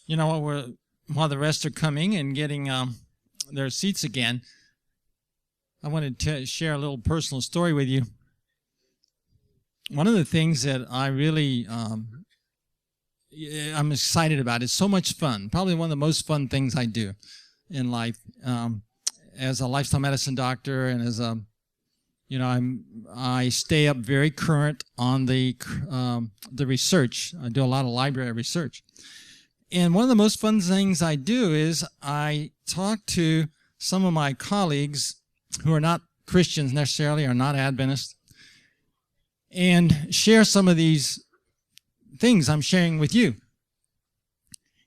You know, while the rest are coming and getting their seats again, I wanted to share a little personal story with you. One of the things that I really I'm excited about, it's so much fun, probably one of the most fun things I do in life as a lifestyle medicine doctor, and as a, you know, I stay up very current on the research. I do a lot of library research. And one of the most fun things I do is I talk to some of my colleagues who are not Christians necessarily, are not Adventists, and share some of these things I'm sharing with you.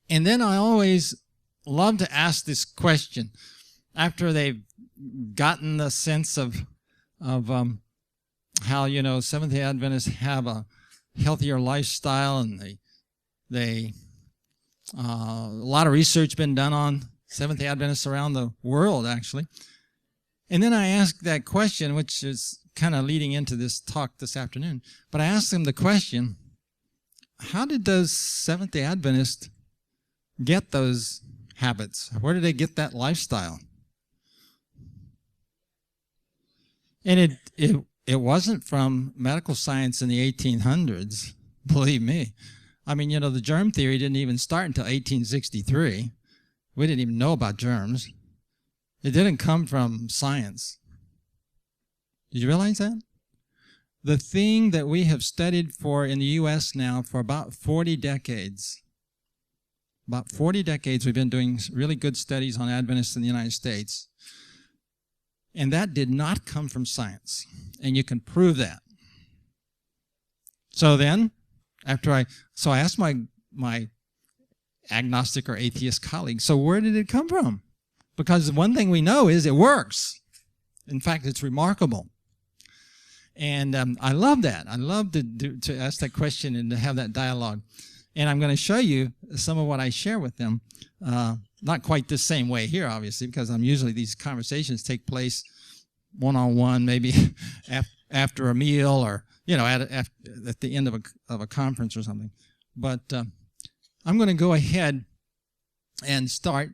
And then I always love to ask this question after they've gotten the sense of how, you know, Seventh-day Adventists have a healthier lifestyle, and they a lot of research been done on Seventh-day Adventists around the world, actually. And then I ask that question, which is kind of leading into this talk this afternoon. But I asked them the question, how did those Seventh-day Adventists get those habits? Where did they get that lifestyle? And it wasn't from medical science in the 1800s, believe me. I mean, you know, the germ theory didn't even start until 1863. We didn't even know about germs. It didn't come from science. Did you realize that? The thing that we have studied for in the U.S. now for about 40 decades, we've been doing really good studies on Adventists in the United States, and that did not come from science, and you can prove that. So then, I asked my agnostic or atheist colleague, so where did it come from? Because one thing we know is it works. In fact, it's remarkable. And I love that. I love to ask that question and to have that dialogue. And I'm going to show you some of what I share with them. Not quite the same way here, obviously, because usually these conversations take place one-on-one, maybe after a meal, or, you know, at the end of a conference or something. But I'm going to go ahead and start.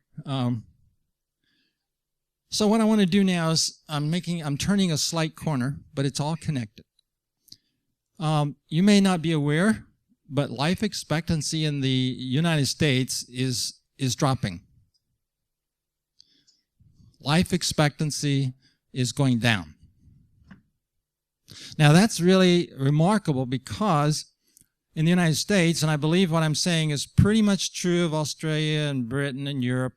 So what I want to do now is I'm turning a slight corner, but it's all connected. You may not be aware, but life expectancy in the United States is dropping. Life expectancy is going down. Now that's really remarkable, because in the United States, and I believe what I'm saying is pretty much true of Australia and Britain and Europe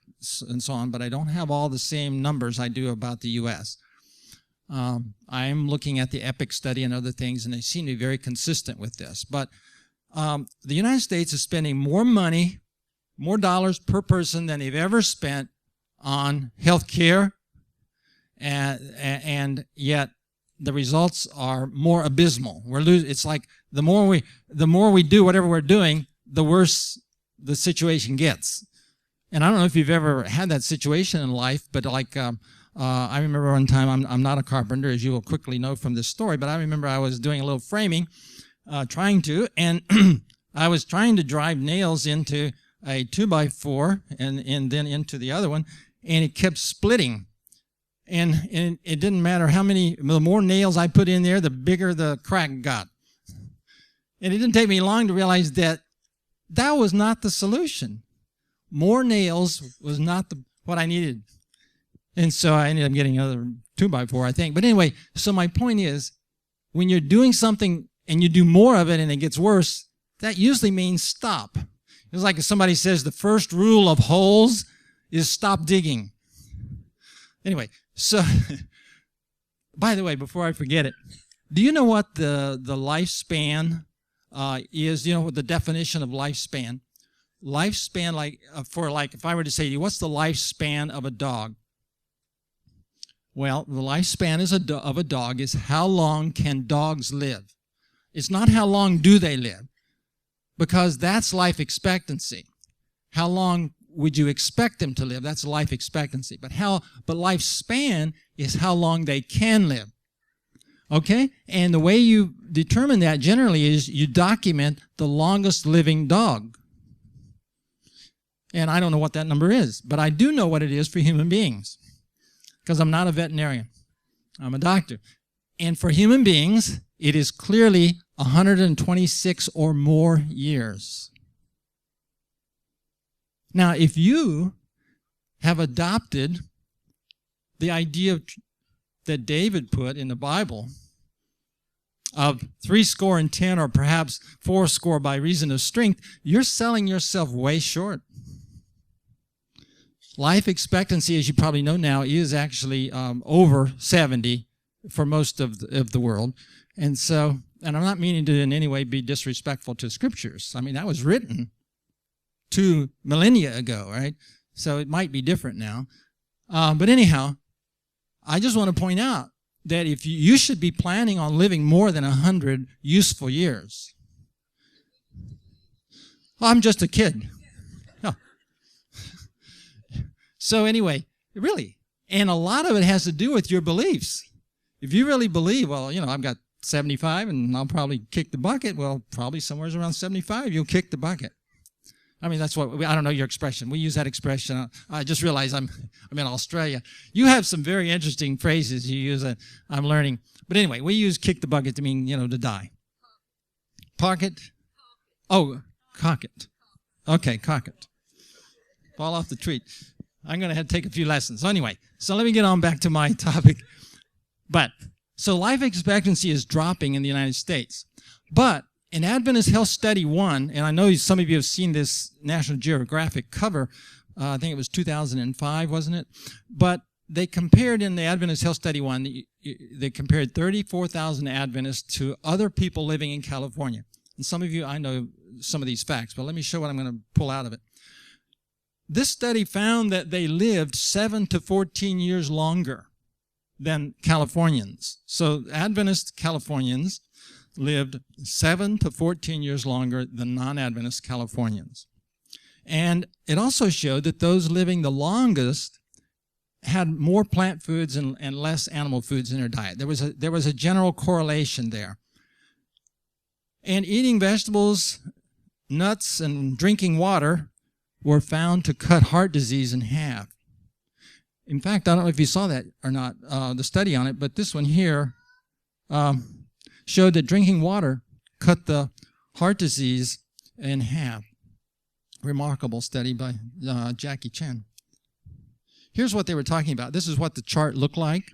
and so on, but I don't have all the same numbers I do about the U.S. I'm looking at the EPIC study and other things, and they seem to be very consistent with this. But the United States is spending more money, more dollars per person than they've ever spent on health care, and yet the results are more abysmal. It's like the more we do whatever we're doing, the worse the situation gets. And I don't know if you've ever had that situation in life, but like I remember one time, I'm not a carpenter, as you will quickly know from this story, but I remember I was doing a little framing, and I was trying to drive nails into a 2x4 and then into the other one, and it kept splitting. And it didn't matter how many, the more nails I put in there, the bigger the crack got. And it didn't take me long to realize that was not the solution. More nails was not what I needed. And so I ended up getting another 2x4, I think. But anyway, so my point is, when you're doing something and you do more of it and it gets worse, that usually means stop. It's like if somebody says the first rule of holes is stop digging. Anyway, so, by the way, before I forget it, do you know what the lifespan is? You know what the definition of lifespan? Lifespan, if I were to say to you, what's the lifespan of a dog? Well, the lifespan of a dog is how long can dogs live. It's not how long do they live, because that's life expectancy. How long would you expect them to live? That's life expectancy. But lifespan is how long they can live. Okay? And the way you determine that generally is you document the longest living dog. And I don't know what that number is, but I do know what it is for human beings because I'm not a veterinarian. I'm a doctor. And for human beings, it is clearly 126 or more years. Now, if you have adopted the idea that David put in the Bible of 70 or perhaps 80 by reason of strength, you're selling yourself way short. Life expectancy, as you probably know now, is actually over 70 for most of the world. And so, and I'm not meaning to in any way be disrespectful to scriptures. I mean, that was written 2 millennia ago, right? So it might be different now. But anyhow, I just want to point out that if you should be planning on living more than 100 useful years. I'm just a kid. No. So anyway, really, and a lot of it has to do with your beliefs. If you really believe, well, you know, I've got 75 and I'll probably kick the bucket, well, probably somewhere around 75, you'll kick the bucket. I mean, that's what, I don't know your expression. We use that expression. I just realized I'm in Australia. You have some very interesting phrases you use that I'm learning. But anyway, we use kick the bucket to mean, you know, to die. Pocket? Oh, cock it. Okay, cock it. Fall off the tree. I'm going to have to take a few lessons. So anyway, so let me get on back to my topic. But, so life expectancy is dropping in the United States. But in Adventist Health Study 1, and I know some of you have seen this National Geographic cover, I think it was 2005, wasn't it? But they compared in the Adventist Health Study 1, they compared 34,000 Adventists to other people living in California. And some of you, I know some of these facts, but let me show what I'm going to pull out of it. This study found that they lived 7 to 14 years longer than Californians. So Adventist Californians lived 7 to 14 years longer than non-Adventist Californians. And it also showed that those living the longest had more plant foods and less animal foods in their diet. There was a general correlation there. And eating vegetables, nuts, and drinking water were found to cut heart disease in half. In fact, I don't know if you saw that or not, the study on it, but this one here showed that drinking water cut the heart disease in half. Remarkable study by Jackie Chen. Here's what they were talking about. This is what the chart looked like.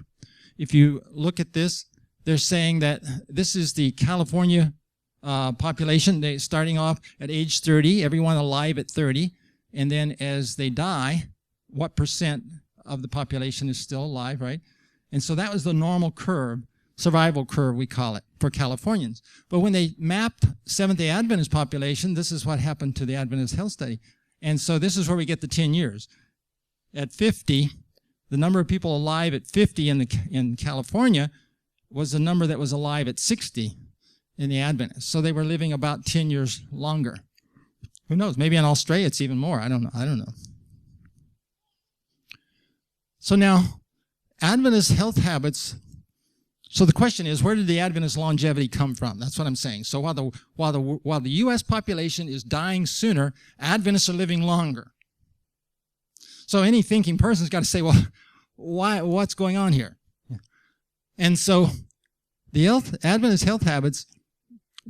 If you look at this, they're saying that this is the California population. They starting off at age 30, everyone alive at 30, and then as they die, what percent of the population is still alive, right? And so that was the normal curve, survival curve, we call it, for Californians. But when they mapped Seventh-day Adventist population, this is what happened to the Adventist Health Study. And so this is where we get the 10 years. At 50, the number of people alive at 50 in California was the number that was alive at 60 in the Adventists. So they were living about 10 years longer. Who knows? Maybe in Australia it's even more. I don't know. So now, Adventist health habits. So the question is, where did the Adventist longevity come from? That's what I'm saying. So while the U.S. population is dying sooner, Adventists are living longer. So any thinking person's got to say, well, what's going on here? And so the Adventist health habits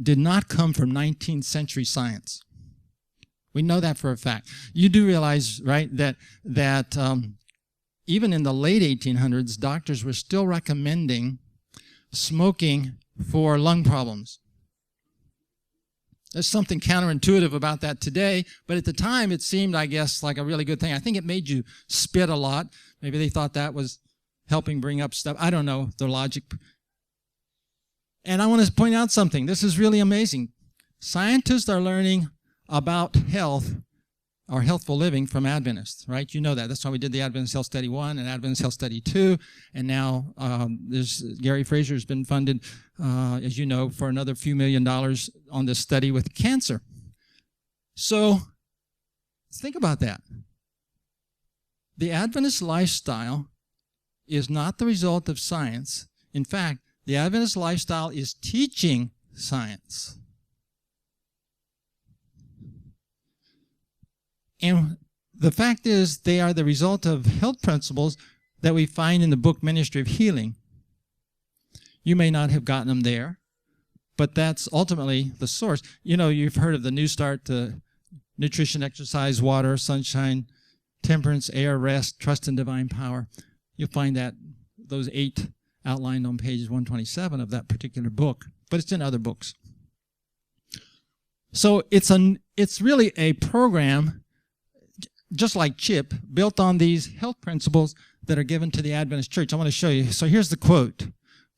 did not come from 19th century science. We know that for a fact. You do realize, right, that even in the late 1800s, doctors were still recommending smoking for lung problems. There's something counterintuitive about that today, but at the time it seemed, I guess, like a really good thing. I think it made you spit a lot. Maybe they thought that was helping bring up stuff. I don't know the logic. And I want to point out something. This is really amazing. Scientists are learning about health or healthful living from Adventists, right? You know that. That's why we did the Adventist Health Study 1 and Adventist Health Study 2. And now Gary Fraser has been funded, as you know, for another few $1 million on this study with cancer. So think about that. The Adventist lifestyle is not the result of science. In fact, the Adventist lifestyle is teaching science. And the fact is they are the result of health principles that we find in the book Ministry of Healing. You may not have gotten them there, but that's ultimately the source. You know, you've heard of the New Start, nutrition, exercise, water, sunshine, temperance, air, rest, trust in divine power. You'll find that those 8 outlined on page 127 of that particular book, but it's in other books. So it's really a program, just like CHIP, built on these health principles that are given to the Adventist Church. I want to show you. So here's the quote.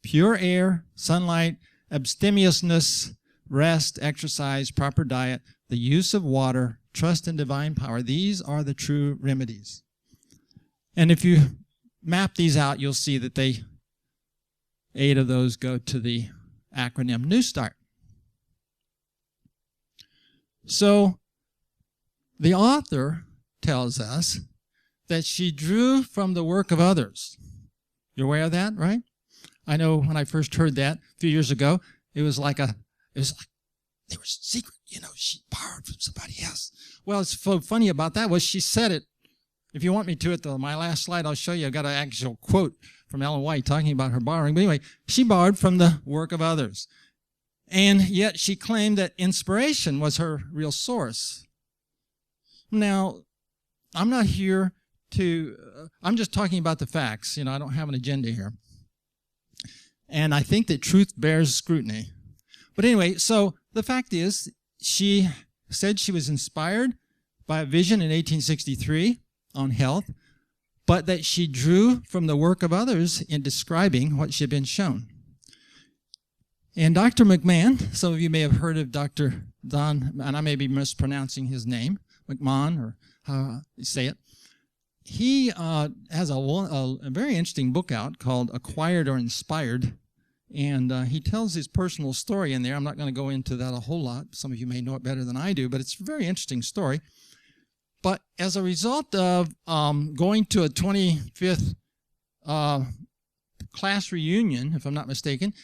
Pure air, sunlight, abstemiousness, rest, exercise, proper diet, the use of water, trust in divine power. These are the true remedies. And if you map these out, you'll see that 8 of those go to the acronym New Start. So the author tells us that she drew from the work of others. You're aware of that, right? I know when I first heard that a few years ago, it was like they were secret, she borrowed from somebody else. Well, what's so funny about that was she said it. If you want me to, my last slide, I'll show you. I've got an actual quote from Ellen White talking about her borrowing. But anyway, she borrowed from the work of others. And yet she claimed that inspiration was her real source. Now, I'm not here I'm just talking about the facts. I don't have an agenda here. And I think that truth bears scrutiny. But anyway, so the fact is, she said she was inspired by a vision in 1863 on health, but that she drew from the work of others in describing what she had been shown. And Dr. McMahon, some of you may have heard of Dr. Don, and I may be mispronouncing his name, McMahon, or how you say it. He has a very interesting book out called Acquired or Inspired, and he tells his personal story in there. I'm not going to go into that a whole lot. Some of you may know it better than I do, but it's a very interesting story. But as a result of going to a 25th class reunion, if I'm not mistaken,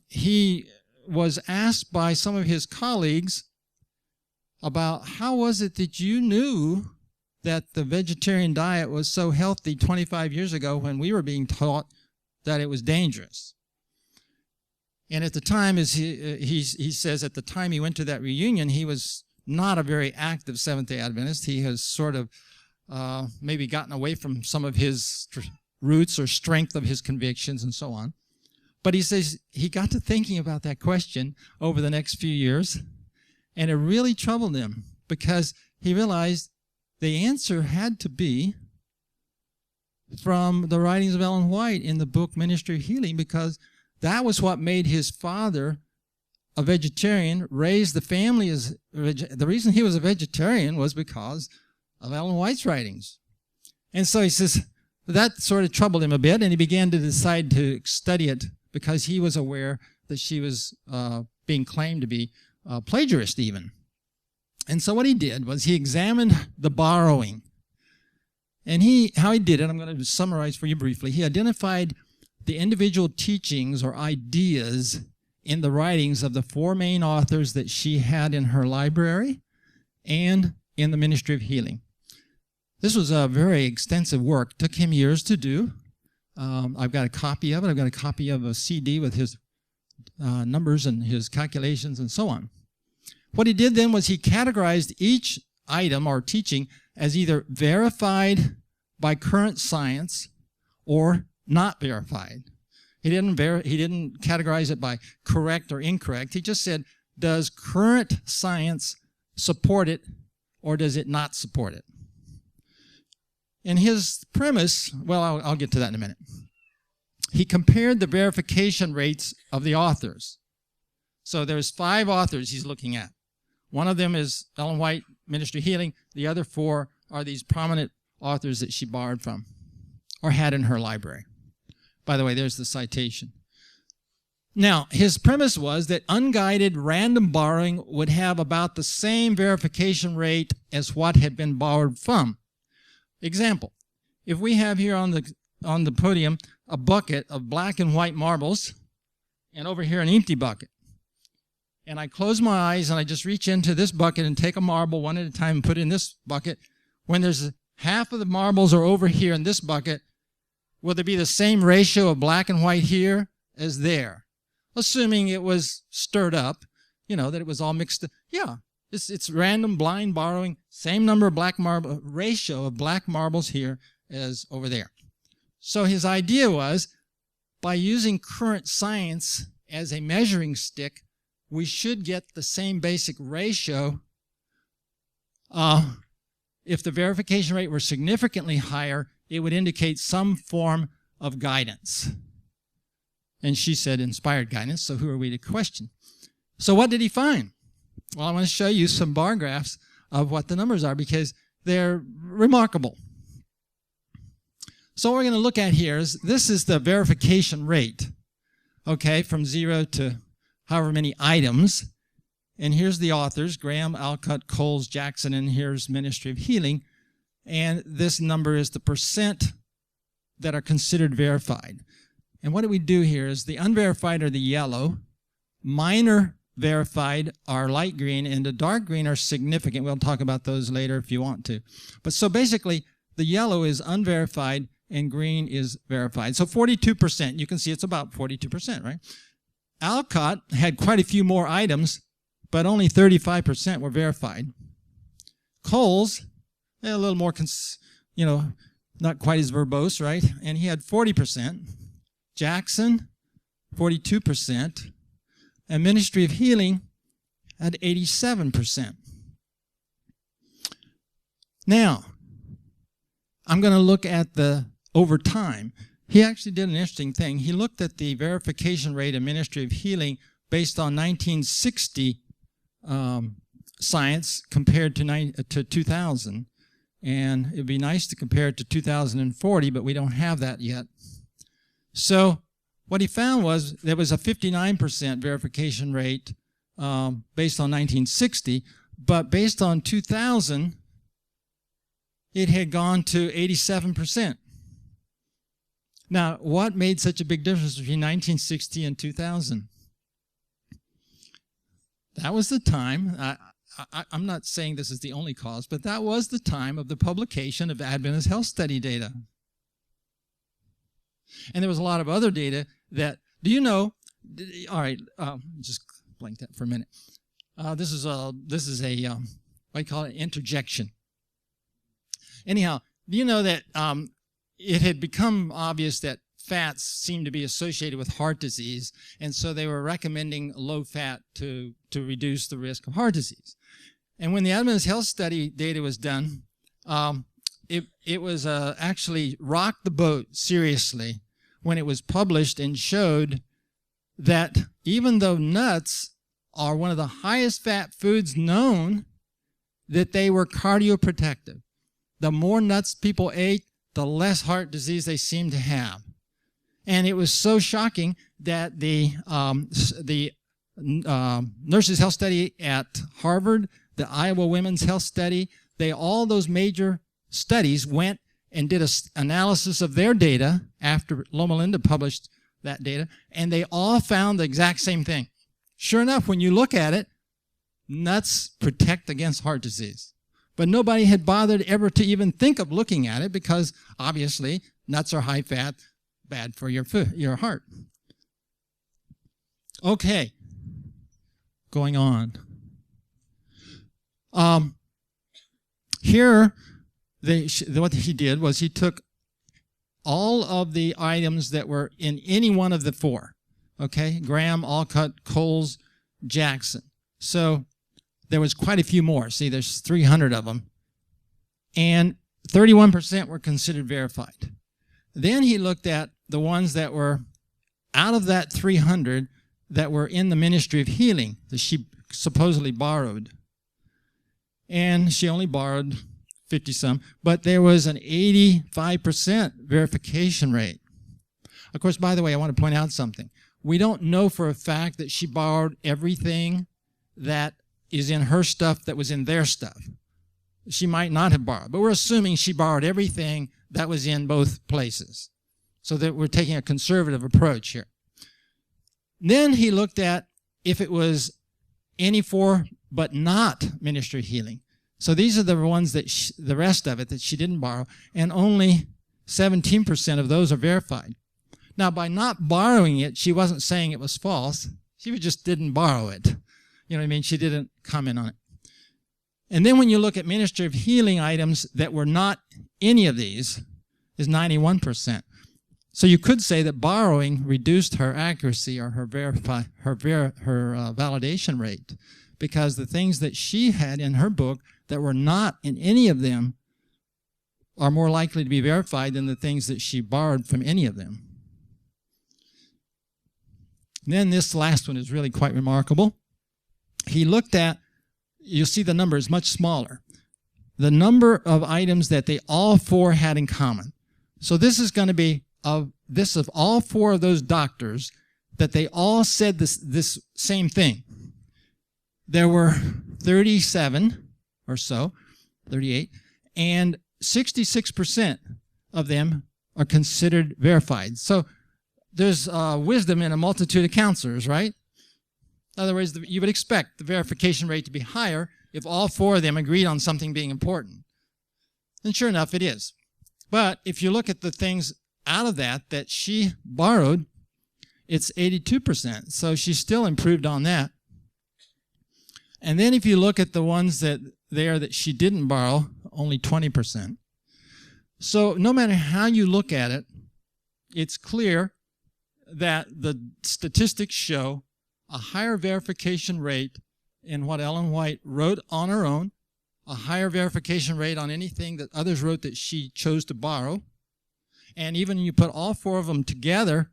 he was asked by some of his colleagues about how was it that you knew that the vegetarian diet was so healthy 25 years ago when we were being taught that it was dangerous. And at the time, as he says, at the time he went to that reunion, he was not a very active Seventh-day Adventist. He has sort of maybe gotten away from some of his roots or strength of his convictions and so on. But he says he got to thinking about that question over the next few years, and it really troubled him because he realized the answer had to be from the writings of Ellen White in the book Ministry of Healing, because that was what made his father a vegetarian, raised the family as the reason he was a vegetarian was because of Ellen White's writings. And so he says that sort of troubled him a bit, and he began to decide to study it because he was aware that she was being claimed to be a plagiarist even. And so what he did was he examined the borrowing. And how he did it, I'm going to summarize for you briefly. He identified the individual teachings or ideas in the writings of the 4 main authors that she had in her library and in the Ministry of Healing. This was a very extensive work. It took him years to do. I've got a copy of it. I've got a copy of a CD with his numbers and his calculations and so on. What he did then was he categorized each item or teaching as either verified by current science or not verified. He didn't categorize it by correct or incorrect. He just said, does current science support it or does it not support it? And his premise, well, I'll get to that in a minute. He compared the verification rates of the authors. So there's 5 authors he's looking at. One of them is Ellen White, Ministry of Healing. The other 4 are these prominent authors that she borrowed from or had in her library. By the way, there's the citation. Now, his premise was that unguided random borrowing would have about the same verification rate as what had been borrowed from. Example, if we have here on the podium a bucket of black and white marbles and over here an empty bucket, and I close my eyes and I just reach into this bucket and take a marble one at a time and put it in this bucket, when there's half of the marbles are over here in this bucket, will there be the same ratio of black and white here as there? Assuming it was stirred up, that it was all mixed. Yeah, it's random blind borrowing, same number of ratio of black marbles here as over there. So his idea was, by using current science as a measuring stick, we should get the same basic ratio. If the verification rate were significantly higher, it would indicate some form of guidance. And she said inspired guidance, so who are we to question? So what did he find? Well, I want to show you some bar graphs of what the numbers are because they're remarkable. So what we're going to look at here is, this is the verification rate, okay, from 0 to however many items. And here's the authors, Graham, Alcott, Coles, Jackson, and here's Ministry of Healing. And this number is the percent that are considered verified. And what do we do here is, the unverified are the yellow, minor verified are light green, and the dark green are significant. We'll talk about those later if you want to. But so basically, the yellow is unverified and green is verified. So 42%, you can see it's about 42%, right? Alcott had quite a few more items, but only 35% were verified. Coles, a little more, not quite as verbose, right? And he had 40%. Jackson, 42%. And Ministry of Healing had 87%. Now, I'm going to look at the over time. He actually did an interesting thing. He looked at the verification rate of Ministry of Healing based on 1960 science compared to 2000. And it would be nice to compare it to 2040, but we don't have that yet. So what he found was there was a 59% verification rate based on 1960, but based on 2000, it had gone to 87%. Now, what made such a big difference between 1960 and 2000? That was the time, I'm not saying this is the only cause, but that was the time of the publication of Adventist health study data. And there was a lot of other data that, all right, just blank that for a minute. This is a what do you call it, interjection. Anyhow, do you know that it had become obvious that fats seem to be associated with heart disease, and so they were recommending low fat to reduce the risk of heart disease. And when the Adventist health study data was done, it was actually rocked the boat seriously when it was published and showed that even though nuts are one of the highest fat foods known, that they were cardioprotective. The more nuts people ate, the less heart disease they seemed to have. And it was so shocking that the Nurses Health Study at Harvard, the Iowa Women's Health Study, all those major studies went and did an analysis of their data after Loma Linda published that data, and they all found the exact same thing. Sure enough, when you look at it, nuts protect against heart disease. But nobody had bothered ever to even think of looking at it because, obviously, nuts are high fat, bad for your heart. Okay, going on. Here, what he did was he took all of the items that were in any one of the four. Okay, Graham, Alcott, Coles, Jackson. So there was quite a few more. See, there's 300 of them. And 31% were considered verified. Then he looked at the ones that were out of that 300 that were in the Ministry of Healing that she supposedly borrowed. And she only borrowed 50-some, but there was an 85% verification rate. Of course, by the way, I want to point out something. We don't know for a fact that she borrowed everything that is in her stuff that was in their stuff. She might not have borrowed, but we're assuming she borrowed everything that was in both places. So that we're taking a conservative approach here. Then he looked at if it was any four but not Ministry of Healing. So these are the ones that the rest of it that she didn't borrow, and only 17% of those are verified. Now, by not borrowing it, she wasn't saying it was false. She just didn't borrow it. You know what I mean? She didn't comment on it. And then when you look at Ministry of Healing items that were not any of these, is 91%. So you could say that borrowing reduced her accuracy or her validation rate, because the things that she had in her book that were not in any of them are more likely to be verified than the things that she borrowed from any of them. And then this last one is really quite remarkable. He looked at, you'll see the number is much smaller, the number of items that they all four had in common. So this is going to be of all four of those doctors that they all said this same thing. There were 37 or so, 38, and 66% of them are considered verified. So there's wisdom in a multitude of counselors, right? In other words, you would expect the verification rate to be higher if all four of them agreed on something being important. And sure enough, it is. But if you look at the things out of that she borrowed, it's 82%. So she still improved on that. And then if you look at the ones that she didn't borrow, only 20%. So no matter how you look at it, it's clear that the statistics show a higher verification rate in what Ellen White wrote on her own, a higher verification rate on anything that others wrote that she chose to borrow. And even when you put all four of them together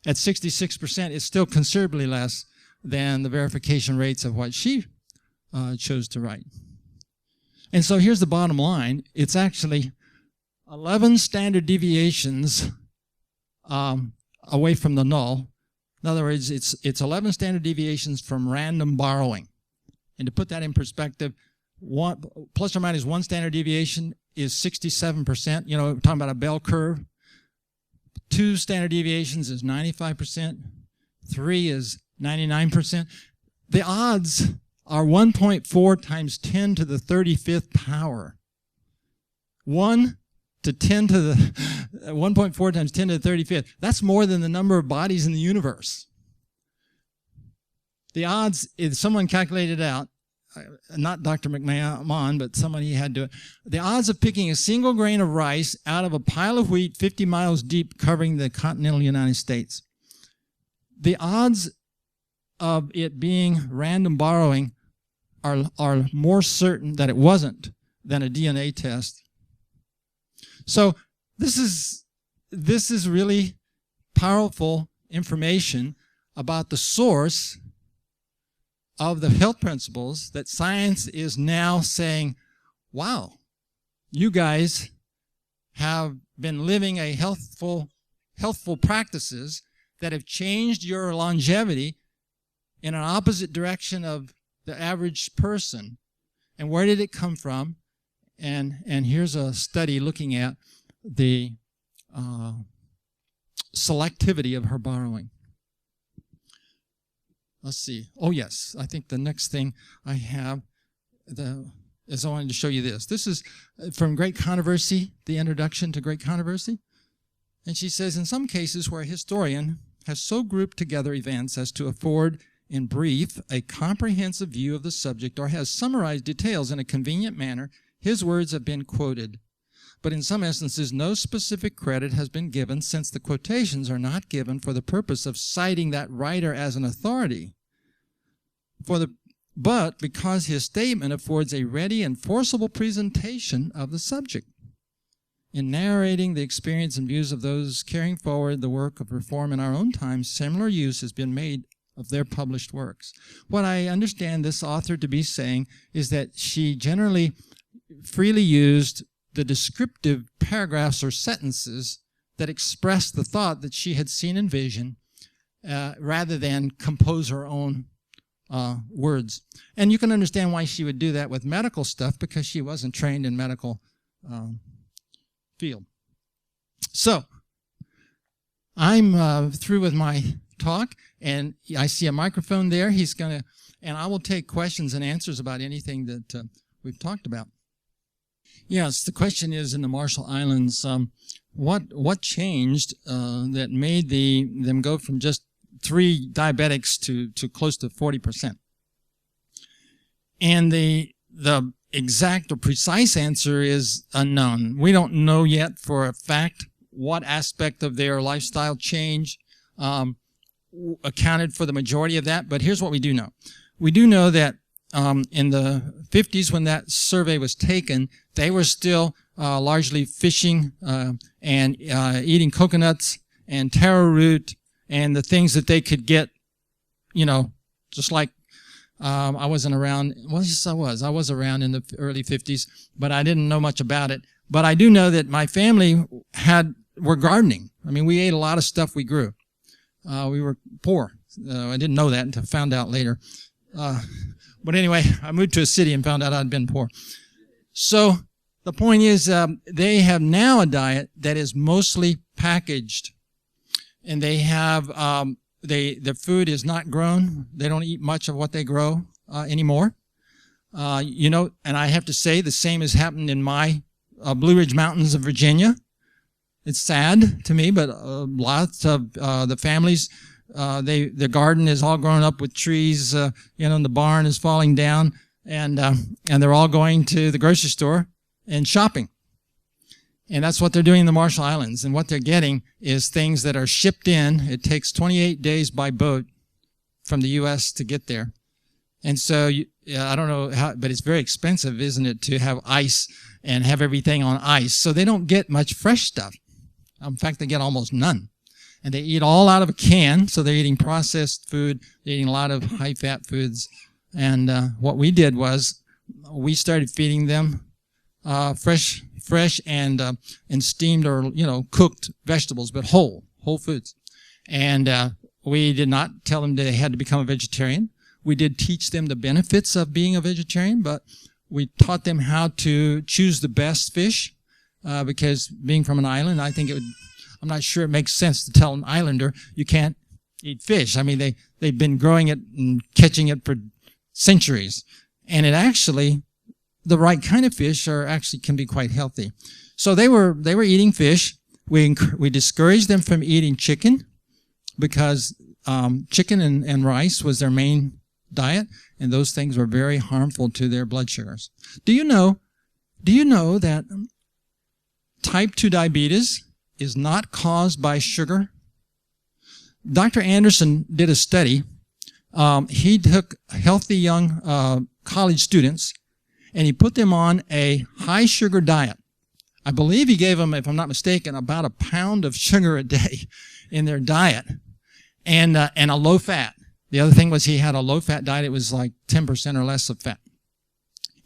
at 66%, it's still considerably less than the verification rates of what she chose to write. And so here's the bottom line. It's actually 11 standard deviations away from the null. In other words, it's 11 standard deviations from random borrowing. And to put that in perspective, plus or minus one standard deviation is 67%. You know, we're talking about a bell curve. 2 standard deviations is 95%. 3 is 99%. The odds are 1.4 times 10 to the 35th power. 1 to 10 to the 1.4 times 10 to the 35th. That's more than the number of bodies in the universe. The odds, if someone calculated out, not Dr. McMahon, but somebody had to do it, the odds of picking a single grain of rice out of a pile of wheat 50 miles deep covering the continental United States, the odds of it being random borrowing are more certain that it wasn't than a DNA test. So this is really powerful information about the source of the health principles that science is now saying, wow, you guys have been living a healthful practices that have changed your longevity in an opposite direction of the average person. And where did it come from? And here's a study looking at the selectivity of her borrowing. Let's see. Oh, yes. I think the next thing I have is I wanted to show you this. This is from Great Controversy, the introduction to Great Controversy. And she says, in some cases where a historian has so grouped together events as to afford in brief a comprehensive view of the subject or has summarized details in a convenient manner, his words have been quoted. But in some instances, no specific credit has been given, since the quotations are not given for the purpose of citing that writer as an authority, but because his statement affords a ready and forcible presentation of the subject. In narrating the experience and views of those carrying forward the work of reform in our own time, similar use has been made of their published works. What I understand this author to be saying is that she generally freely used the descriptive paragraphs or sentences that express the thought that she had seen in vision, rather than compose her own words. And you can understand why she would do that with medical stuff, because she wasn't trained in medical field. So I'm through with my talk, and I see a microphone there. He's going to, and I will take questions and answers about anything that we've talked about. Yes, the question is in the Marshall Islands, what changed that made them go from just 3 diabetics to close to 40%? And the exact or precise answer is unknown. We don't know yet for a fact what aspect of their lifestyle change accounted for the majority of that, but here's what we do know. We do know that in the 50s when that survey was taken, they were still largely fishing and eating coconuts and taro root and the things that they could get, just like I wasn't around. Well, yes, I was. I was around in the early 50s, but I didn't know much about it. But I do know that my family were gardening. I mean, we ate a lot of stuff we grew. We were poor. I didn't know that until I found out later. But anyway, I moved to a city and found out I'd been poor. So the point is, they have now a diet that is mostly packaged, and they have their food is not grown. They don't eat much of what they grow anymore. And I have to say the same has happened in my Blue Ridge Mountains of Virginia. It's sad to me, but lots of the families, the garden is all grown up with trees, and the barn is falling down, and they're all going to the grocery store and shopping. And that's what they're doing in the Marshall Islands. And what they're getting is things that are shipped in. It takes 28 days by boat from the U.S. to get there. And so, I don't know how, but it's very expensive, isn't it, to have ice and have everything on ice. So they don't get much fresh stuff. In fact, they get almost none. And they eat all out of a can, so they're eating processed food. They're eating a lot of high-fat foods. And what we did was we started feeding them fresh and steamed or cooked vegetables, but whole foods. And we did not tell them they had to become a vegetarian. We did teach them the benefits of being a vegetarian, but we taught them how to choose the best fish because being from an island, I'm not sure it makes sense to tell an islander you can't eat fish. I mean, they've been growing it and catching it for centuries, and it actually, the right kind of fish can be quite healthy. So they were eating fish. We discouraged them from eating chicken because chicken and rice was their main diet, and those things were very harmful to their blood sugars. Do you know that type 2 diabetes is not caused by sugar? Dr. Anderson did a study. He took healthy young college students and he put them on a high sugar diet. I believe he gave them, if I'm not mistaken, about a pound of sugar a day in their diet and a low fat. The other thing was he had a low fat diet. It was like 10% or less of fat.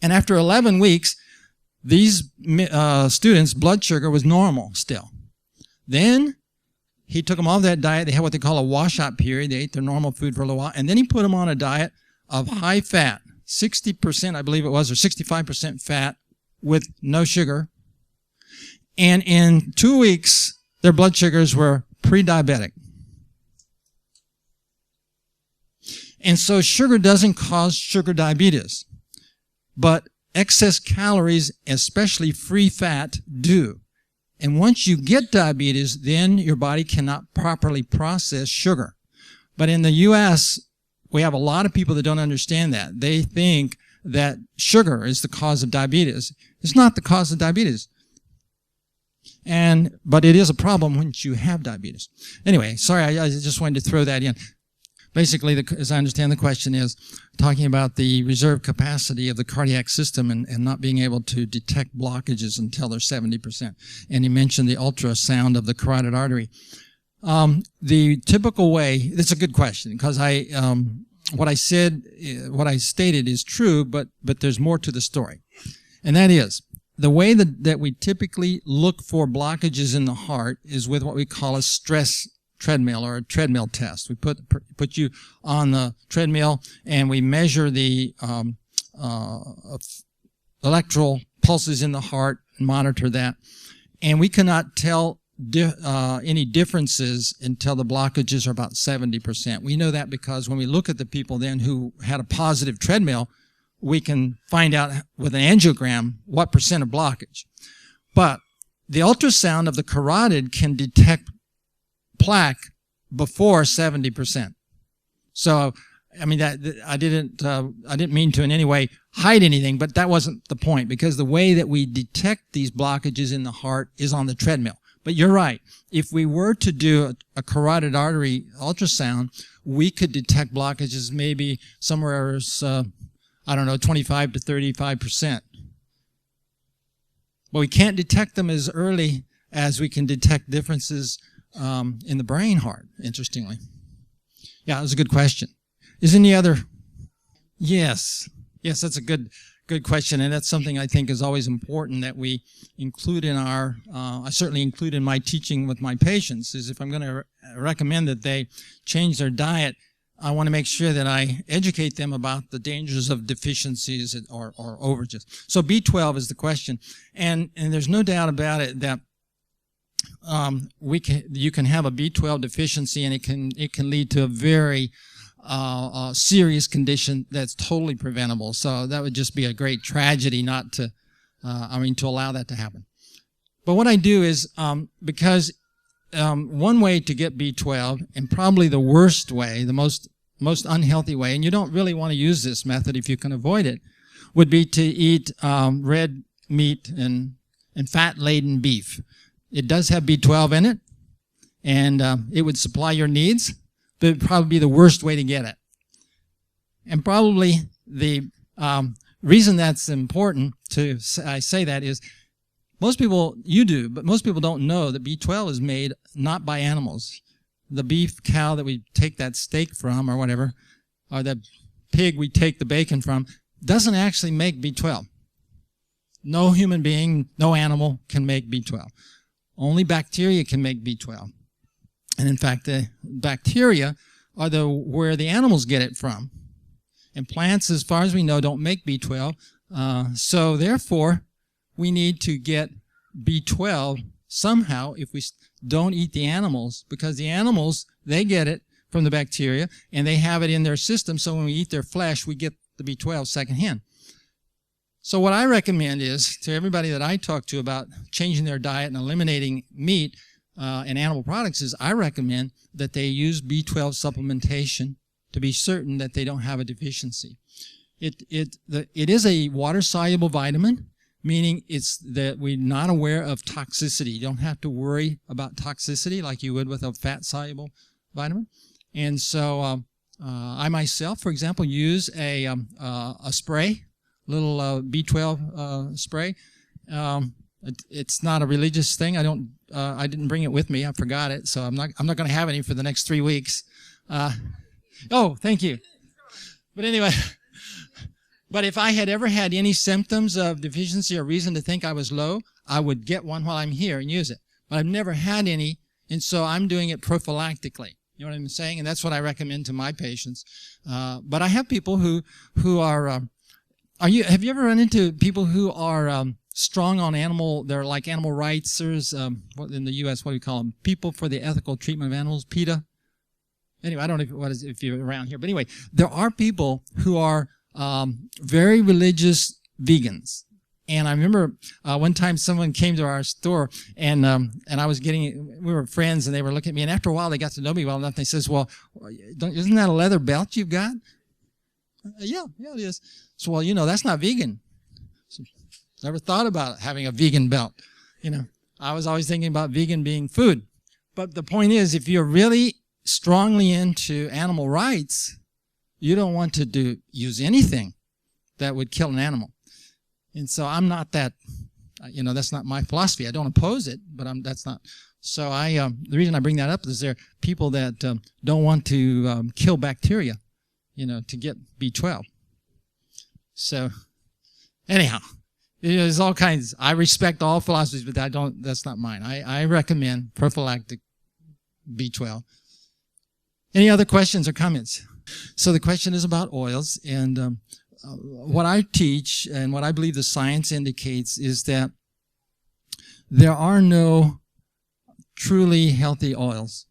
And after 11 weeks, these students' blood sugar was normal still. Then he took them off that diet. They had what they call a washout period. They ate their normal food for a little while. And then he put them on a diet of high fat, 60%, I believe it was, or 65% fat with no sugar. And in 2 weeks, their blood sugars were pre-diabetic. And so sugar doesn't cause sugar diabetes, but excess calories, especially free fat, do. And once you get diabetes, then your body cannot properly process sugar. But in the U.S., we have a lot of people that don't understand that. They think that sugar is the cause of diabetes. It's not the cause of diabetes. But it is a problem once you have diabetes. Anyway, sorry, I just wanted to throw that in. Basically, as I understand the question is talking about the reserve capacity of the cardiac system and not being able to detect blockages until they're 70%. And he mentioned the ultrasound of the carotid artery. The typical way, that's a good question because what I stated is true, but there's more to the story. And that is, the way that we typically look for blockages in the heart is with what we call a stress treadmill or a treadmill test. We put you on the treadmill and we measure the electrical pulses in the heart and monitor that. And we cannot tell any differences until the blockages are about 70%. We know that because when we look at the people then who had a positive treadmill, we can find out with an angiogram what percent of blockage. But the ultrasound of the carotid can detect plaque before 70%. So, I mean, that I didn't mean to in any way hide anything, but that wasn't the point, because the way that we detect these blockages in the heart is on the treadmill. But you're right. If we were to do a carotid artery ultrasound, we could detect blockages maybe somewhere, I don't know, 25 to 35%. But we can't detect them as early as we can detect differences in the brain heart, interestingly. Yeah, that was a good question. Is any other? Yes. Yes, that's a good question, and that's something I think is always important that we include in our, I certainly include in my teaching with my patients, is if I'm going to recommend that they change their diet, I want to make sure that I educate them about the dangers of deficiencies or overages. So B12 is the question, and there's no doubt about it that you can have a B12 deficiency, and it can lead to a very serious condition that's totally preventable. So that would just be a great tragedy not to, to allow that to happen. But what I do is, because one way to get B12, and probably the worst way, the most unhealthy way, and you don't really want to use this method if you can avoid it, would be to eat red meat and fat-laden beef. It does have B12 in it, and it would supply your needs, but it would probably be the worst way to get it. And probably the reason that's important I say that is, most people, you do, but most people don't know that B12 is made not by animals. The beef cow that we take that steak from or whatever, or the pig we take the bacon from, doesn't actually make B12. No human being, no animal can make B12. Only bacteria can make B12. And in fact, the bacteria are where the animals get it from. And plants, as far as we know, don't make B12. So therefore, we need to get B12 somehow if we don't eat the animals, because the animals, they get it from the bacteria, and they have it in their system, so when we eat their flesh, we get the B12 secondhand. So what I recommend is, to everybody that I talk to about changing their diet and eliminating meat and animal products, is I recommend that they use B12 supplementation to be certain that they don't have a deficiency. It is a water-soluble vitamin, meaning it's that we're not aware of toxicity. You don't have to worry about toxicity like you would with a fat-soluble vitamin. And so I myself, for example, use a spray, little B12 spray. It's not a religious thing. I didn't bring it with me. I forgot it, so I'm not going to have any for the next 3 weeks. Oh, thank you. But anyway, but if I had ever had any symptoms of deficiency or reason to think I was low, I would get one while I'm here and use it. But I've never had any, and so I'm doing it prophylactically. You know what I'm saying? And that's what I recommend to my patients. But I have people who are have you ever run into people who are strong on they're like animal rightsers, in the U.S., what do we call them? People for the Ethical Treatment of Animals, PETA. Anyway, I don't know if you're around here, but anyway, there are people who are very religious vegans. And I remember one time someone came to our store, and I was we were friends, and they were looking at me, and after a while they got to know me well enough, and they says, well, isn't that a leather belt you've got? Yeah, it is. So, well, that's not vegan. So, never thought about having a vegan belt. I was always thinking about vegan being food. But the point is, if you're really strongly into animal rights, you don't want to use anything that would kill an animal. And so I'm not that, that's not my philosophy. I don't oppose it, but that's not. So the reason I bring that up is there are people that don't want to kill bacteria, to get B12. So anyhow, there's all kinds. I respect all philosophies, but that's not mine. I recommend prophylactic B12. Any other questions or comments? So the question is about oils, and what I teach and what I believe the science indicates is that there are no truly healthy oils.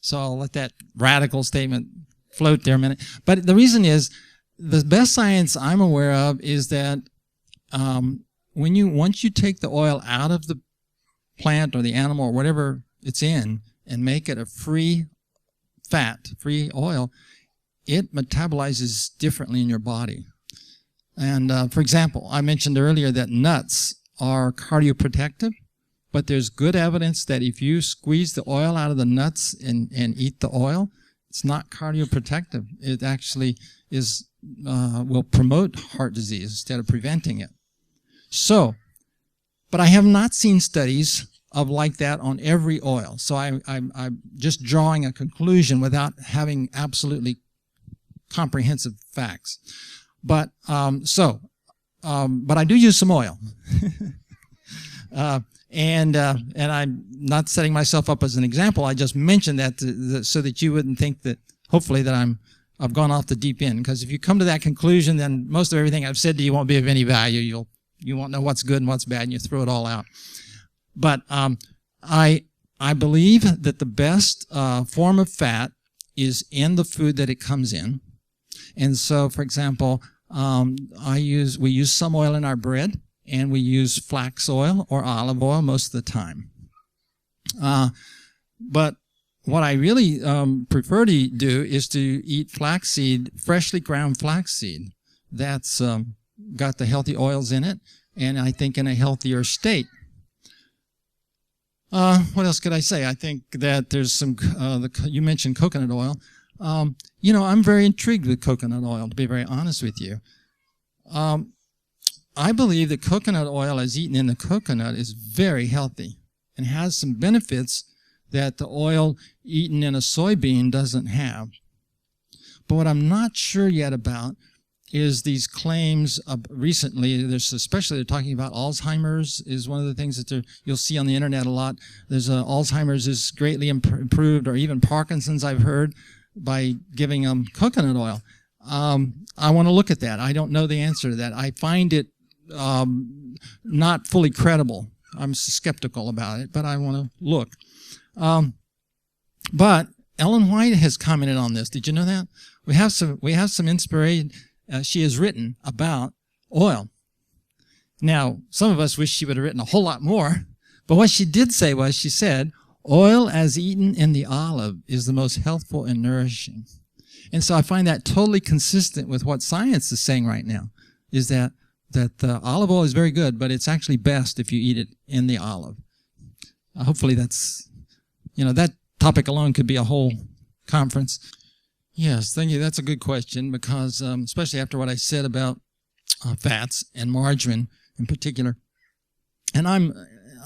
So I'll let that radical statement float there a minute. But the reason is the best science I'm aware of is that once you take the oil out of the plant or the animal or whatever it's in and make it a free fat, free oil, it metabolizes differently in your body. And for example, I mentioned earlier that nuts are cardioprotective, but there's good evidence that if you squeeze the oil out of the nuts and eat the oil, it's not cardioprotective. It actually is will promote heart disease instead of preventing it. So, but I have not seen studies of like that on every oil. So I'm just drawing a conclusion without having absolutely comprehensive facts. But but I do use some oil, and I'm not setting myself up as an example. I just mentioned that so that you wouldn't think that hopefully that I've gone off the deep end. Because if you come to that conclusion, then most of everything I've said to you won't be of any value. You won't know what's good and what's bad, and you throw it all out. But I believe that the best form of fat is in the food that it comes in. And so, for example, we use some oil in our bread, and we use flax oil or olive oil most of the time. But what I really prefer to do is to eat flaxseed, freshly ground flaxseed. That's got the healthy oils in it, and I think in a healthier state. What else could I say? I think that there's some, you mentioned coconut oil. You know, I'm very intrigued with coconut oil, to be very honest with you. I believe that coconut oil as eaten in the coconut is very healthy and has some benefits that the oil eaten in a soybean doesn't have. But what I'm not sure yet about is these claims recently, especially they're talking about Alzheimer's is one of the things that you'll see on the internet a lot. There's Alzheimer's is greatly improved, or even Parkinson's I've heard, by giving them coconut oil. I want to look at that. I don't know the answer to that. I find it not fully credible. I'm skeptical about it, but I want to look. But Ellen White has commented on this. Did you know that? We have some inspiration. She has written about oil. Now, some of us wish she would have written a whole lot more, but what she did say was, she said, oil as eaten in the olive is the most healthful and nourishing. And so I find that totally consistent with what science is saying right now, is that olive oil is very good, but it's actually best if you eat it in the olive. Hopefully that's, that topic alone could be a whole conference. Yes, thank you. That's a good question, because especially after what I said about fats and margarine in particular. And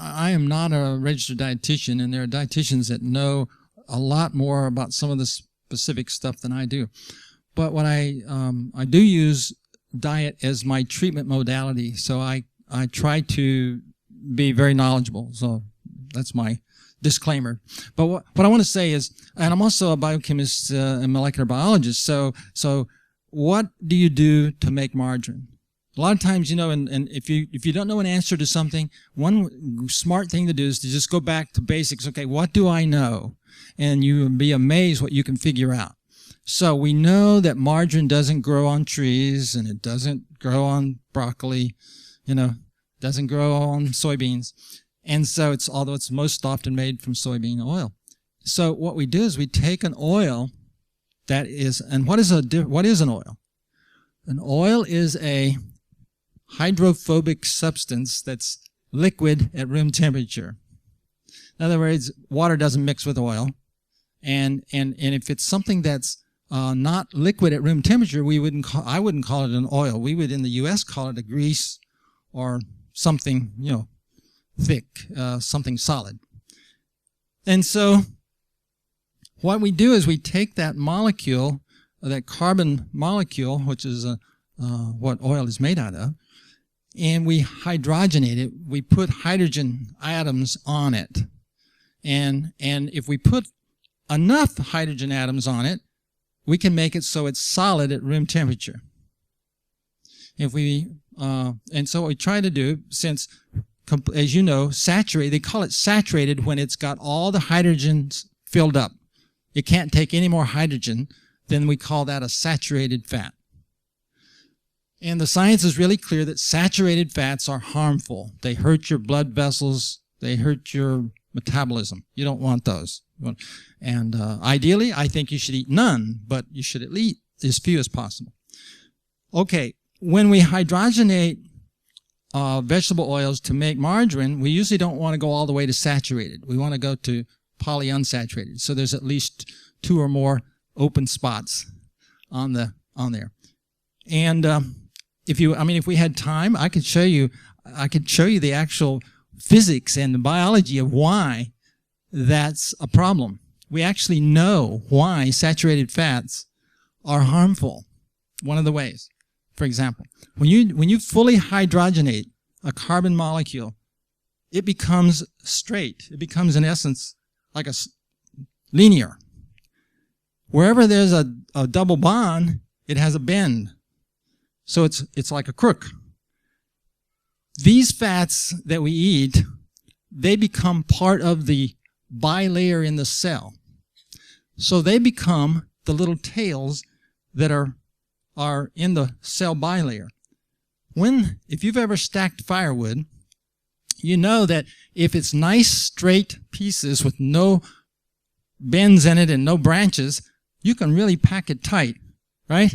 I am not a registered dietitian, and there are dietitians that know a lot more about some of the specific stuff than I do. But what I do use diet as my treatment modality, so I try to be very knowledgeable. So that's my disclaimer. But what I want to say is, and I'm also a biochemist and molecular biologist, so what do you do to make margarine? A lot of times, and if you don't know an answer to something, one smart thing to do is to just go back to basics. Okay, what do I know? And you will be amazed what you can figure out. So we know that margarine doesn't grow on trees, and it doesn't grow on broccoli, doesn't grow on soybeans. And so although it's most often made from soybean oil. So what we do is we take an oil that is, and what is an oil? An oil is a hydrophobic substance that's liquid at room temperature. In other words, water doesn't mix with oil. And if it's something that's not liquid at room temperature, I wouldn't call it an oil. We would in the U.S. call it a grease or something, thick, something solid. And so what we do is we take that molecule, that carbon molecule, which is what oil is made out of, and we hydrogenate it. We put hydrogen atoms on it. And if we put enough hydrogen atoms on it, we can make it so it's solid at room temperature. And so what we try to do, since, as you know, they call it saturated when it's got all the hydrogens filled up. It can't take any more hydrogen, then we call that a saturated fat. And the science is really clear that saturated fats are harmful. They hurt your blood vessels. They hurt your metabolism. You don't want those. And ideally, I think you should eat none, but you should at least eat as few as possible. Okay, when we hydrogenate vegetable oils to make margarine, we usually don't want to go all the way to saturated. We want to go to polyunsaturated. So there's at least 2 or more open spots on there. And if we had time, I could show you the actual physics and the biology of why that's a problem. We actually know why saturated fats are harmful. One of the ways, for example, when you fully hydrogenate a carbon molecule, it becomes straight. It becomes, in essence, like a linear. Wherever there's a double bond, it has a bend. So it's like a crook. These fats that we eat, they become part of the bilayer in the cell. So they become the little tails that are in the cell bilayer. If you've ever stacked firewood, you know that if it's nice straight pieces with no bends in it and no branches, you can really pack it tight, right?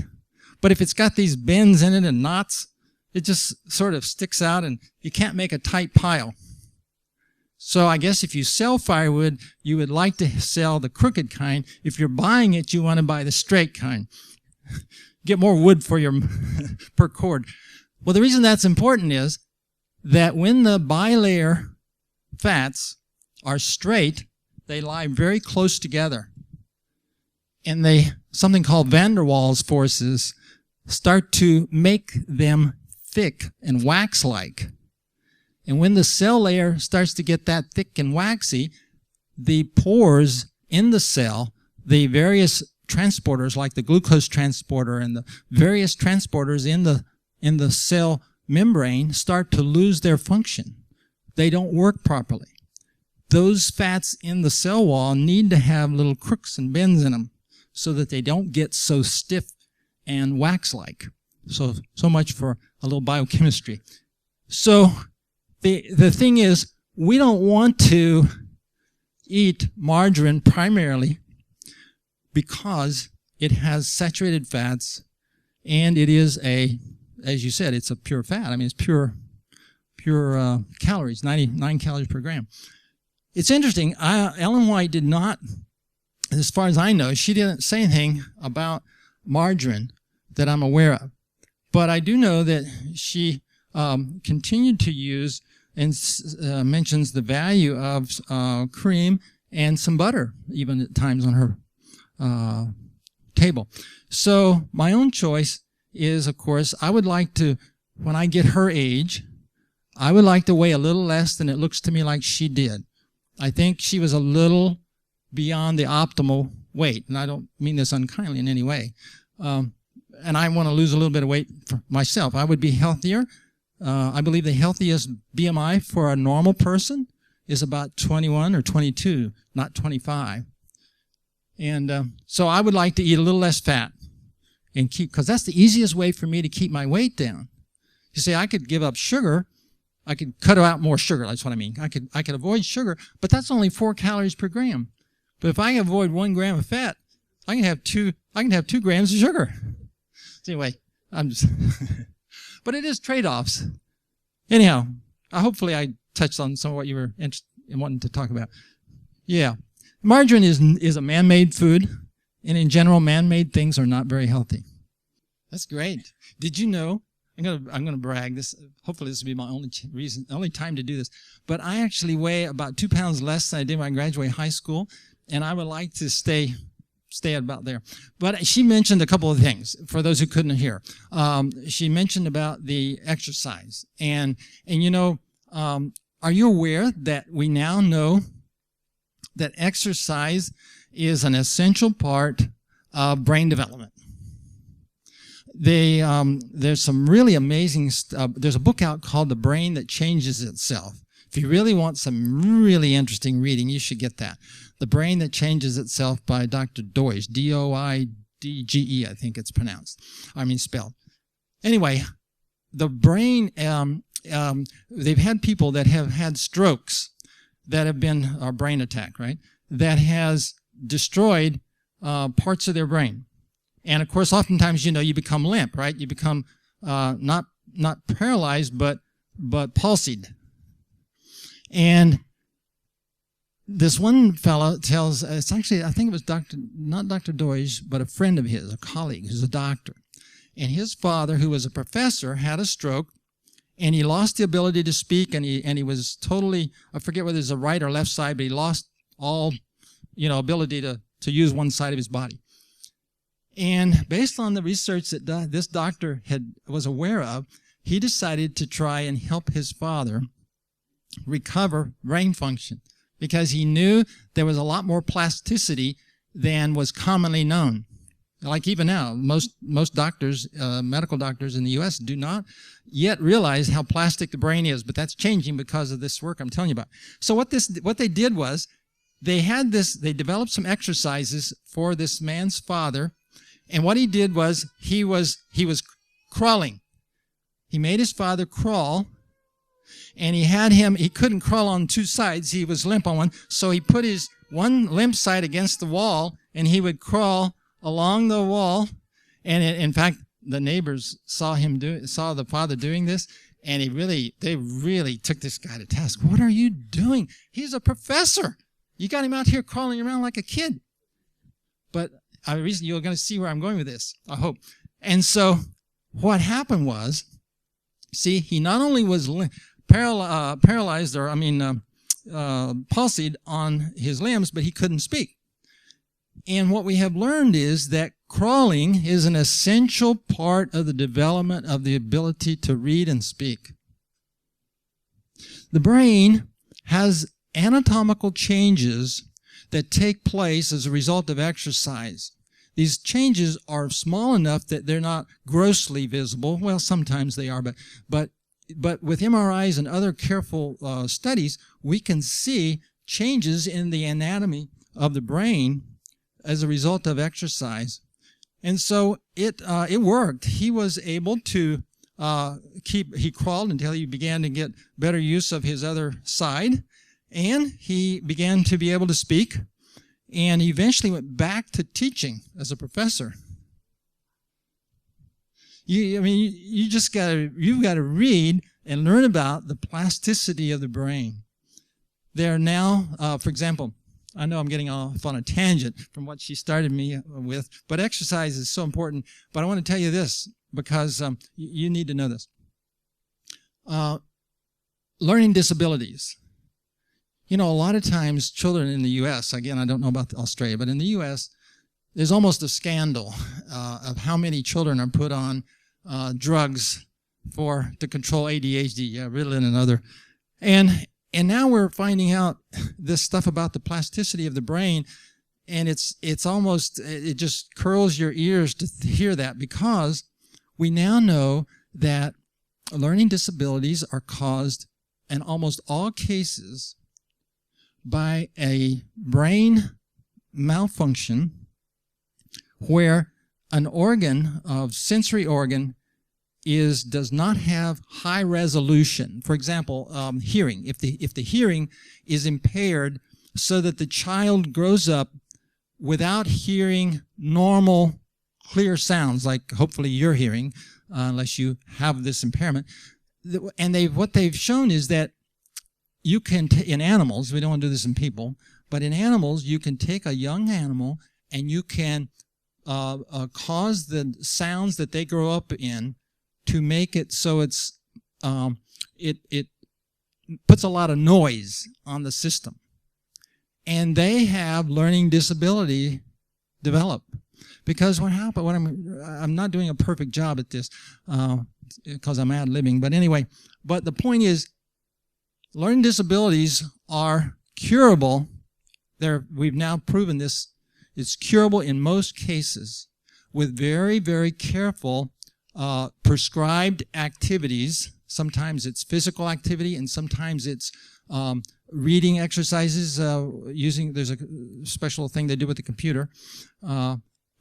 But if it's got these bends in it and knots, it just sort of sticks out and you can't make a tight pile. So I guess if you sell firewood, you would like to sell the crooked kind. If you're buying it, you want to buy the straight kind. Get more wood for your per cord. Well, the reason that's important is that when the bilayer fats are straight, they lie very close together. And something called van der Waals forces start to make them thick and wax-like. And when the cell layer starts to get that thick and waxy, the pores in the cell, the various transporters like the glucose transporter and the various transporters in the cell membrane start to lose their function. They don't work properly. Those fats in the cell wall need to have little crooks and bends in them so that they don't get so stiff and wax-like. So much for a little biochemistry. So the thing is, we don't want to eat margarine primarily because it has saturated fats and it is as you said, it's a pure fat. I mean, it's pure calories, 99 calories per gram. It's interesting. Ellen White did not, as far as I know, she didn't say anything about margarine that I'm aware of. But I do know that she continued to use and mentions the value of cream and some butter, even at times on her table. So my own choice is, of course, I would like to, when I get her age, I would like to weigh a little less than it looks to me like she did. I think she was a little beyond the optimal weight, and I don't mean this unkindly in any way. And I want to lose a little bit of weight for myself. I would be healthier. I believe the healthiest BMI for a normal person is about 21 or 22, not 25. And so I would like to eat a little less fat and because that's the easiest way for me to keep my weight down. You see, I could give up sugar. I could cut out more sugar. That's what I mean. I could avoid sugar, but that's only 4 calories per gram. But if I avoid 1 gram of fat, I can have 2 grams of sugar. So anyway, I'm just, but it is trade-offs. Anyhow, hopefully I touched on some of what you were interested in wanting to talk about. Yeah. Margarine is a man-made food, and in general, man-made things are not very healthy. That's great. Did you know? I'm gonna brag. Hopefully this will be my only time to do this. But I actually weigh about 2 pounds less than I did when I graduated high school, and I would like to stay about there. But she mentioned a couple of things for those who couldn't hear. She mentioned about the exercise, and you know, are you aware that we now know that exercise is an essential part of brain development? There's some really amazing stuff. There's a book out called The Brain That Changes Itself. If you really want some really interesting reading, you should get that. The Brain That Changes Itself by Dr. Doidge, D-O-I-D-G-E, I think it's pronounced. I mean spelled. Anyway, the brain, they've had people that have had strokes that have been a brain attack, right? That has destroyed parts of their brain. And of course, oftentimes, you become limp, right? You become not paralyzed, but palsied. And this one fellow tells, it's actually, I think it was not Dr. Deutsch, but a friend of his, a colleague who's a doctor. And his father, who was a professor, had a stroke, and he lost the ability to speak, and he was totally, I forget whether it was the right or left side, but he lost all, ability to use one side of his body. And based on the research that this doctor was aware of, he decided to try and help his father recover brain function, because he knew there was a lot more plasticity than was commonly known. Like even now, most doctors, medical doctors in the U.S. do not yet realize how plastic the brain is, but that's changing because of this work I'm telling you about. So what they did was, they developed some exercises for this man's father, and what he did was, he was crawling. He made his father crawl, and he couldn't crawl on two sides, he was limp on one, so he put his one limp side against the wall, and he would crawl along the wall. And in fact, the neighbors saw the father doing this, and they really took this guy to task. What are you doing? He's a professor. You got him out here crawling around like a kid. But you're going to see where I'm going with this, I hope. And so what happened was, see, he not only was paralyzed, or palsied on his limbs, but he couldn't speak. And what we have learned is that crawling is an essential part of the development of the ability to read and speak. The brain has anatomical changes that take place as a result of exercise. These changes are small enough that they're not grossly visible. Well, sometimes they are, but with MRIs and other careful studies, we can see changes in the anatomy of the brain as a result of exercise. And so it worked. He was able to he crawled until he began to get better use of his other side, and he began to be able to speak, and he eventually went back to teaching as a professor. You've got to read and learn about the plasticity of the brain. There are now, for example, I know I'm getting off on a tangent from what she started me with, but exercise is so important. But I want to tell you this, because you need to know this. Learning disabilities. A lot of times children in the U.S., again, I don't know about Australia, but in the U.S., there's almost a scandal of how many children are put on drugs to control ADHD, Ritalin and other. And now we're finding out this stuff about the plasticity of the brain, and it just curls your ears to hear that, because we now know that learning disabilities are caused in almost all cases by a brain malfunction where an organ, sensory organ, does not have high resolution. For example, hearing. If the hearing is impaired so that the child grows up without hearing normal, clear sounds, like hopefully you're hearing, unless you have this impairment. And what they've shown is that you can, in animals, we don't want to do this in people, but in animals, you can take a young animal and you can cause the sounds that they grow up in to make it so it puts a lot of noise on the system. And they have learning disability develop. Because what happened, I'm not doing a perfect job at this because I'm ad-libbing, but anyway, but the point is, learning disabilities are curable. We've now proven this. It's curable in most cases with very, very careful prescribed activities. Sometimes it's physical activity, and sometimes it's reading exercises there's a special thing they do with the computer.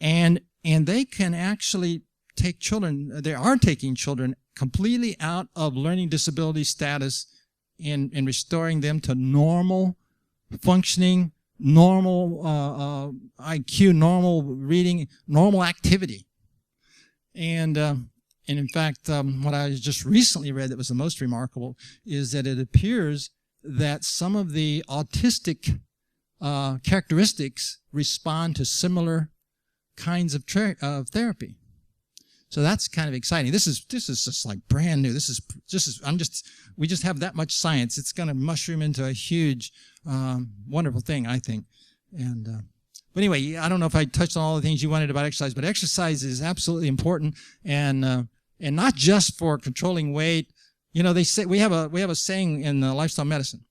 And they can actually take children, they are taking children completely out of learning disability status and restoring them to normal functioning, normal IQ, normal reading, normal activity. And in fact, what I just recently read that was the most remarkable is that it appears that some of the autistic characteristics respond to similar kinds of therapy. So that's kind of exciting. This is just like brand new. We just have that much science. It's going to mushroom into a huge, wonderful thing, I think. And but anyway, I don't know if I touched on all the things you wanted about exercise, but exercise is absolutely important, and not just for controlling weight. You know, they say we have a saying in lifestyle medicine: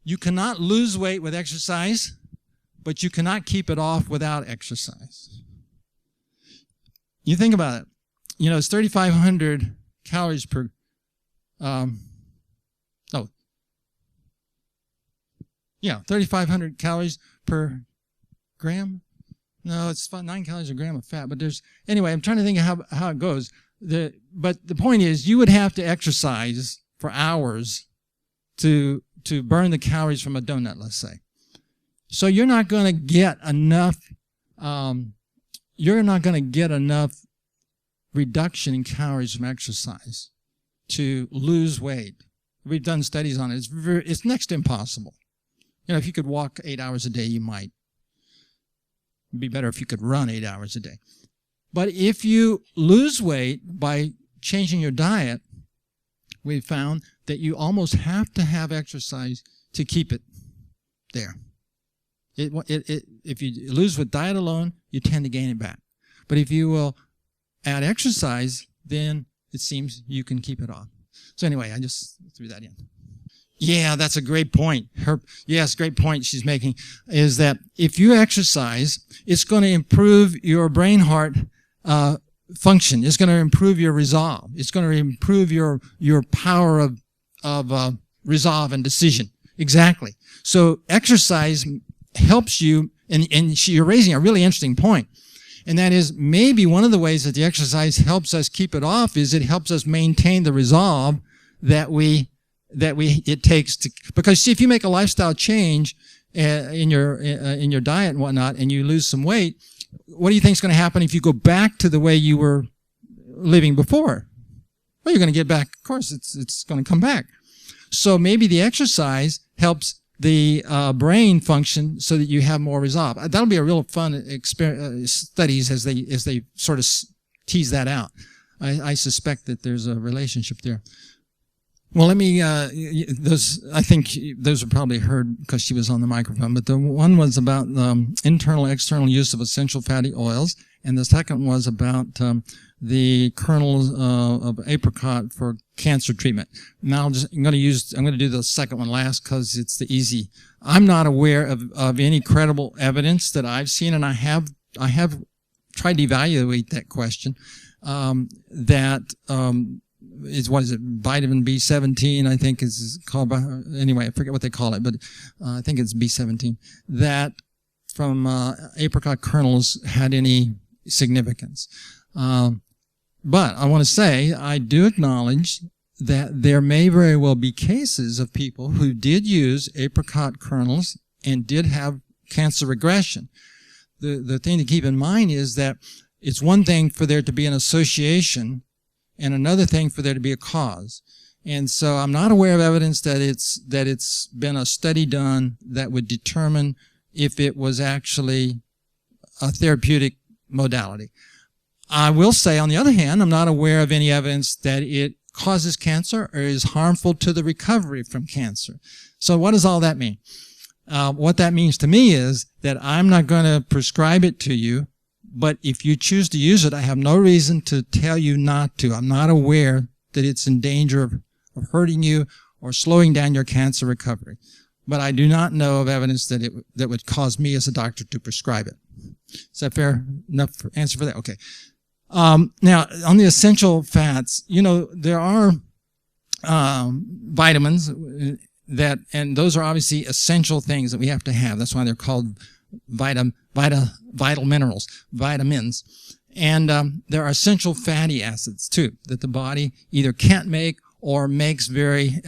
you cannot lose weight with exercise, but you cannot keep it off without exercise. You think about it. You know, it's 3,500 calories per, 3,500 calories per gram. No, it's 9 calories a gram of fat. But anyway, I'm trying to think of how it goes. But the point is, you would have to exercise for hours to burn the calories from a donut, let's say. So you're not going to get enough. You're not going to get enough reduction in calories from exercise to lose weight. We've done studies on it. It's next to impossible. You know, if you could walk 8 hours a day, you might. It'd be better if you could run 8 hours a day. But if you lose weight by changing your diet, we've found that you almost have to have exercise to keep it there. If you lose with diet alone, you tend to gain it back. But if you will add exercise, then it seems you can keep it off. So anyway, I just threw that in. Yeah, that's a great point. Great point she's making is that if you exercise, it's going to improve your brain-heart function. It's going to improve your resolve. It's going to improve your power of resolve and decision. Exactly. So exercise helps you, and you're raising a really interesting point. And that is maybe one of the ways that the exercise helps us keep it off is it helps us maintain the resolve that it takes to, because see, if you make a lifestyle change in your diet and whatnot, and you lose some weight, what do you think is going to happen if you go back to the way you were living before? Well, you're going to get back. Of course, it's going to come back. So maybe the exercise helps the brain function so that you have more resolve. That'll be a real fun studies as they sort of tease that out. I suspect that there's a relationship there. Well, let me, I think those are probably heard because she was on the microphone, but the one was about internal, external use of essential fatty oils, and the second was about the kernels of apricot for cancer treatment. Now, I'm going to do the second one last because it's the easy. I'm not aware of any credible evidence that I've seen, and I have tried to evaluate that question, what is it, vitamin B17, I think is called, anyway, I forget what they call it, but I think it's B17, that from apricot kernels had any significance. But I want to say, I do acknowledge that there may very well be cases of people who did use apricot kernels and did have cancer regression. The thing to keep in mind is that it's one thing for there to be an association and another thing for there to be a cause. And so I'm not aware of evidence that it's been a study done that would determine if it was actually a therapeutic modality. I will say, on the other hand, I'm not aware of any evidence that it causes cancer or is harmful to the recovery from cancer. So what does all that mean? What that means to me is that I'm not going to prescribe it to you, but if you choose to use it, I have no reason to tell you not to. I'm not aware that it's in danger of hurting you or slowing down your cancer recovery. But I do not know of evidence that would cause me as a doctor to prescribe it. Is that fair enough answer for that? Okay. Now, on the essential fats, there are vitamins and those are obviously essential things that we have to have. That's why they're called vital minerals, vitamins. And there are essential fatty acids, too, that the body either can't make or makes very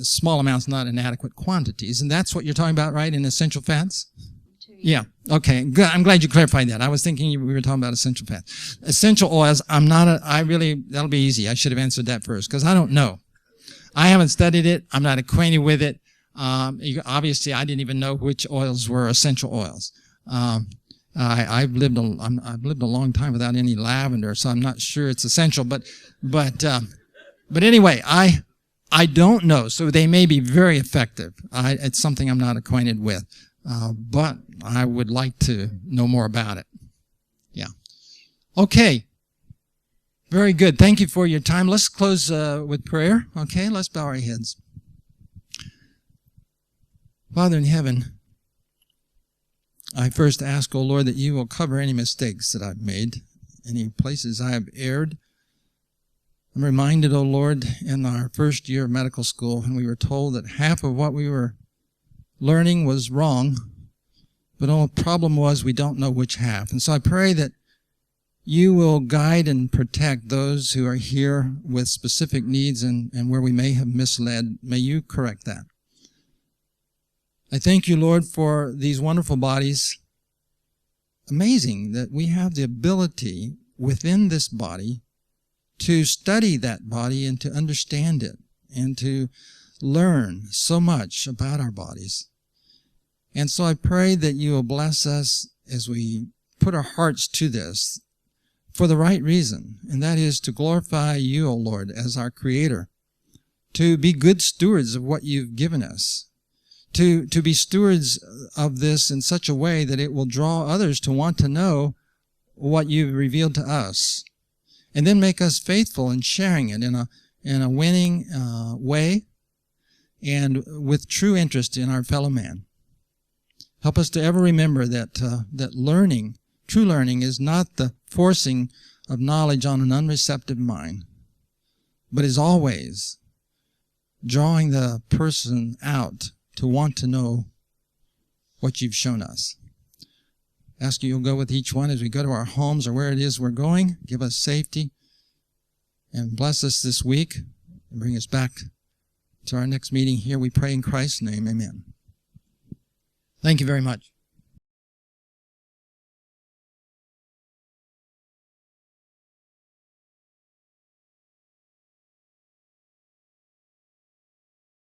small amounts, not in adequate quantities. And that's what you're talking about, right, in essential fats? Yeah. Okay. Good. I'm glad you clarified that. I was thinking we were talking about essential fats. Essential oils, that'll be easy. I should have answered that first because I don't know. I haven't studied it. I'm not acquainted with it. Obviously, I didn't even know which oils were essential oils. I've lived a long time without any lavender, so I'm not sure it's essential. But anyway, I don't know. So they may be very effective. It's something I'm not acquainted with. But I would like to know more about it. Yeah. Okay. Very good. Thank you for your time. Let's close with prayer. Okay, let's bow our heads. Father in heaven, I first ask, O Lord, that you will cover any mistakes that I've made, any places I have erred. I'm reminded, O Lord, in our first year of medical school, when we were told that half of what we were learning was wrong, but the problem was we don't know which half. And so I pray that you will guide and protect those who are here with specific needs and where we may have misled. May you correct that. I thank you, Lord, for these wonderful bodies. Amazing that we have the ability within this body to study that body and to understand it and to learn so much about our bodies. And so I pray that you will bless us as we put our hearts to this for the right reason, and that is to glorify you, O Lord, as our Creator, to be good stewards of what you've given us, to be stewards of this in such a way that it will draw others to want to know what you've revealed to us, and then make us faithful in sharing it in a winning way and with true interest in our fellow man. Help us to ever remember that learning, true learning, is not the forcing of knowledge on an unreceptive mind, but is always drawing the person out to want to know what you've shown us. Ask you'll go with each one as we go to our homes or where it is we're going. Give us safety and bless us this week and bring us back to our next meeting here. We pray in Christ's name. Amen. Thank you very much.